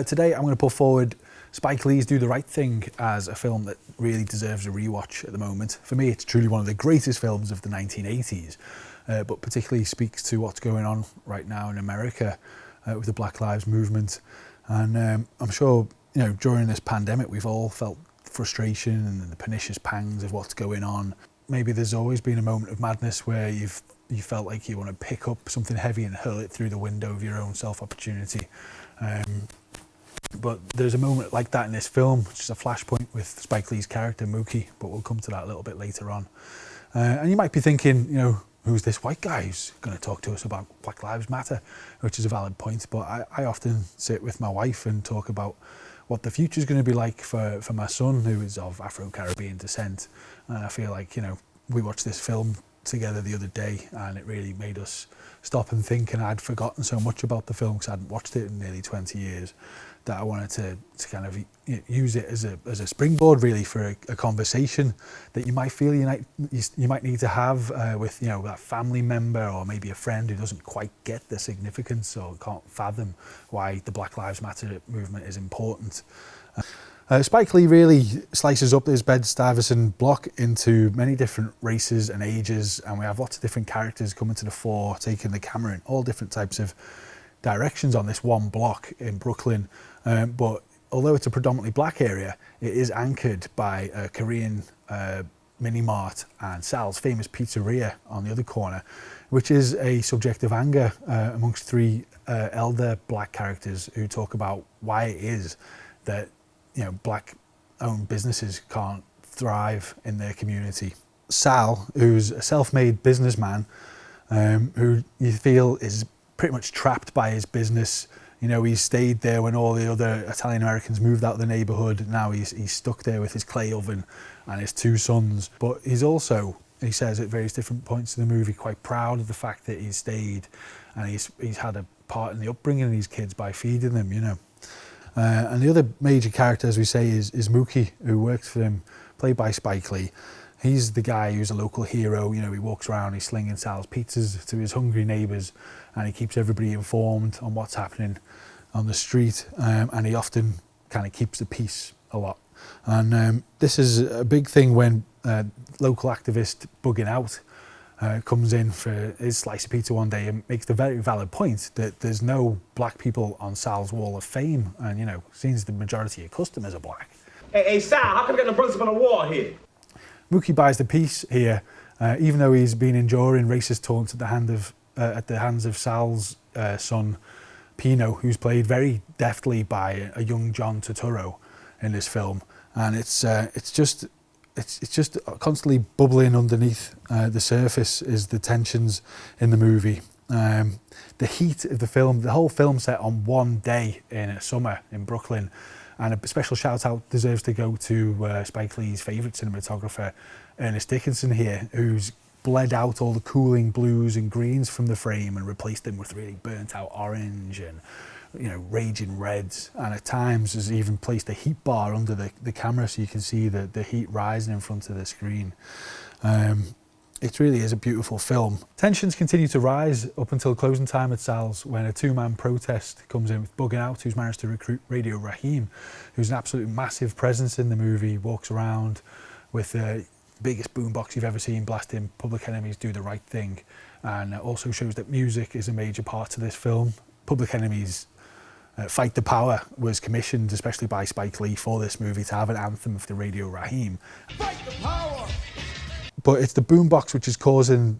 Today I'm going to put forward Spike Lee's Do the Right Thing as a film that really deserves a rewatch at the moment. For me, it's truly one of the greatest films of the 1980s, but particularly speaks to what's going on right now in America with the Black Lives Movement. And I'm sure, during this pandemic, we've all felt frustration and the pernicious pangs of what's going on. Maybe there's always been a moment of madness where you felt like you want to pick up something heavy and hurl it through the window of your own self-opportunity. But there's a moment like that in this film, which is a flashpoint with Spike Lee's character, Mookie, but we'll come to that a little bit later on. And you might be thinking, who's this white guy who's going to talk to us about Black Lives Matter, which is a valid point. But I often sit with my wife and talk about what the future is going to be like for my son, who is of Afro-Caribbean descent. And I feel like, we watched this film together the other day and it really made us stop and think, and I'd forgotten so much about the film because I hadn't watched it in nearly 20 years that I wanted to kind of use it as a springboard really for a conversation that you might feel you might need to have with that family member or maybe a friend who doesn't quite get the significance or can't fathom why the Black Lives Matter movement is important. Spike Lee really slices up this Bed-Stuyvesant block into many different races and ages, and we have lots of different characters coming to the fore, taking the camera in all different types of directions on this one block in Brooklyn. But although it's a predominantly black area, it is anchored by a Korean mini mart and Sal's famous pizzeria on the other corner, which is a subject of anger amongst three elder black characters who talk about why it is that black-owned businesses can't thrive in their community. Sal, who's a self-made businessman, who you feel is pretty much trapped by his business. He stayed there when all the other Italian Americans moved out of the neighbourhood. Now he's stuck there with his clay oven and his two sons. But he's also, he says at various different points in the movie, quite proud of the fact that he's stayed and he's had a part in the upbringing of these kids by feeding them, And the other major character, as we say, is Mookie, who works for him, played by Spike Lee. He's the guy who's a local hero. He walks around, he's slinging Sal's pizzas to his hungry neighbours, and he keeps everybody informed on what's happening on the street, and he often kind of keeps the peace a lot. And this is a big thing when local activist Bugging Out comes in for his slice of pizza one day and makes the very valid point that there's no black people on Sal's wall of fame, and seems the majority of customers are black. Hey Sal, how come we got no brothers up on the wall here? Mookie buys the peace here, even though he's been enduring racist taunts at the hands of Sal's son Pino, who's played very deftly by a young John Turturro in this film, and it's just constantly bubbling underneath the surface is the tensions in the movie. The heat of the film, the whole film set on one day in a summer in Brooklyn, and a special shout out deserves to go to Spike Lee's favourite cinematographer, Ernest Dickinson here, who's bled out all the cooling blues and greens from the frame and replaced them with really burnt out orange and raging reds, and at times has even placed a heat bar under the camera so you can see the heat rising in front of the screen. It really is a beautiful film. Tensions continue to rise up until closing time at Sal's, when a two-man protest comes in with Bugging Out, who's managed to recruit Radio Raheem, who's an absolute massive presence in the movie, walks around with the biggest boombox you've ever seen, blasting Public Enemy's Do the Right Thing, and also shows that music is a major part to this film. Public Enemy's Fight the Power was commissioned especially by Spike Lee for this movie to have an anthem for the Radio Raheem. Fight the power! But it's the boombox which is causing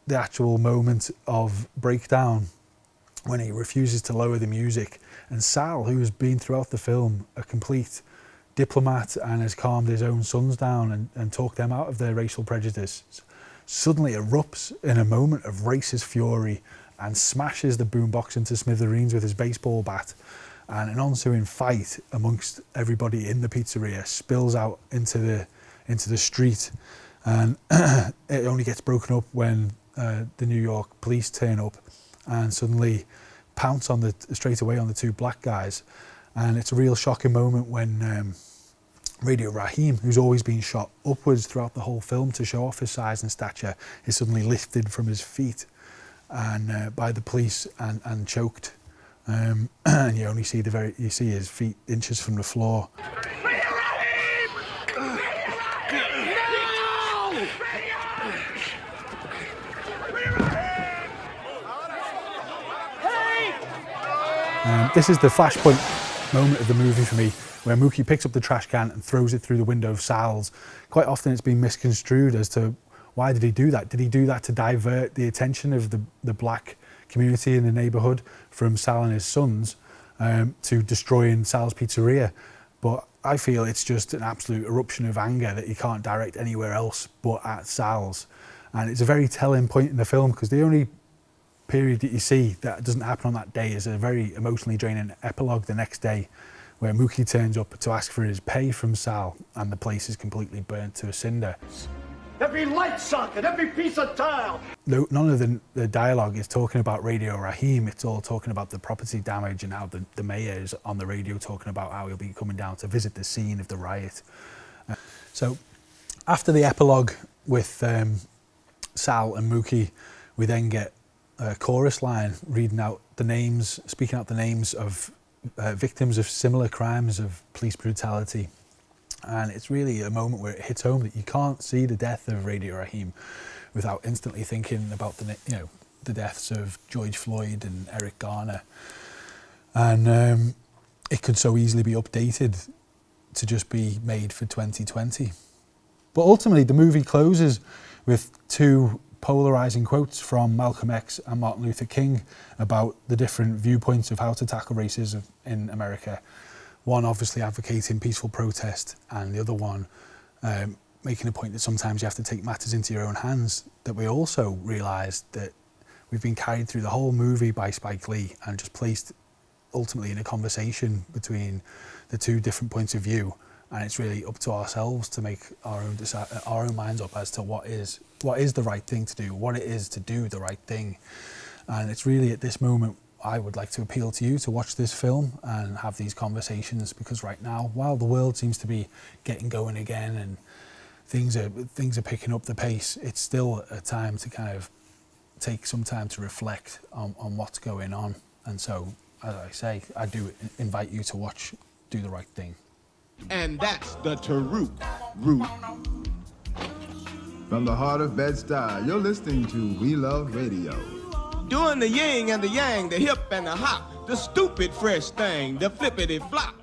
the actual moment of breakdown when he refuses to lower the music. And Sal, who has been throughout the film a complete diplomat and has calmed his own sons down and talked them out of their racial prejudice, suddenly erupts in a moment of racist fury and smashes the boombox into smithereens with his baseball bat. And an ensuing fight amongst everybody in the pizzeria spills out into the street. And it only gets broken up when the New York police turn up and suddenly pounce straight away on the two black guys. And it's a real shocking moment when Radio Raheem, who's always been shot upwards throughout the whole film to show off his size and stature, is suddenly lifted from his feet and by the police and choked And you only see you see his feet inches from the floor. This is the flashpoint moment of the movie for me, where Mookie picks up the trash can and throws it through the window of Sal's. Quite often it's been misconstrued as to why did he do that? Did he do that to divert the attention of the black community in the neighbourhood from Sal and his sons to destroying Sal's pizzeria? But I feel it's just an absolute eruption of anger that you can't direct anywhere else but at Sal's. And it's a very telling point in the film, because the only period that you see that doesn't happen on that day is a very emotionally draining epilogue the next day, where Mookie turns up to ask for his pay from Sal and the place is completely burnt to a cinder. Every light socket, every piece of tile. No, none of the dialogue is talking about Radio Raheem. It's all talking about the property damage and how the mayor is on the radio talking about how he'll be coming down to visit the scene of the riot. So after the epilogue with Sal and Mookie, we then get a chorus line reading out the names, speaking out the names of victims of similar crimes of police brutality. And it's really a moment where it hits home that you can't see the death of Radio Raheem without instantly thinking about the deaths of George Floyd and Eric Garner. And it could so easily be updated to just be made for 2020. But ultimately the movie closes with two polarizing quotes from Malcolm X and Martin Luther King about the different viewpoints of how to tackle racism in America. One obviously advocating peaceful protest, and the other one making a point that sometimes you have to take matters into your own hands. That we also realised that we've been carried through the whole movie by Spike Lee and just placed ultimately in a conversation between the two different points of view. And it's really up to ourselves to make our own minds up as to what is the right thing to do, what it is to do the right thing. And it's really at this moment I would like to appeal to you to watch this film and have these conversations, because right now, while the world seems to be getting going again and things are picking up the pace, it's still a time to kind of take some time to reflect on what's going on. And so, as I say, I do invite you to watch Do the Right Thing. And that's the root. From the heart of Bed-Stuy, you're listening to We Love Radio. Doing the yin and the yang, the hip and the hop, the stupid fresh thing, the flippity flop.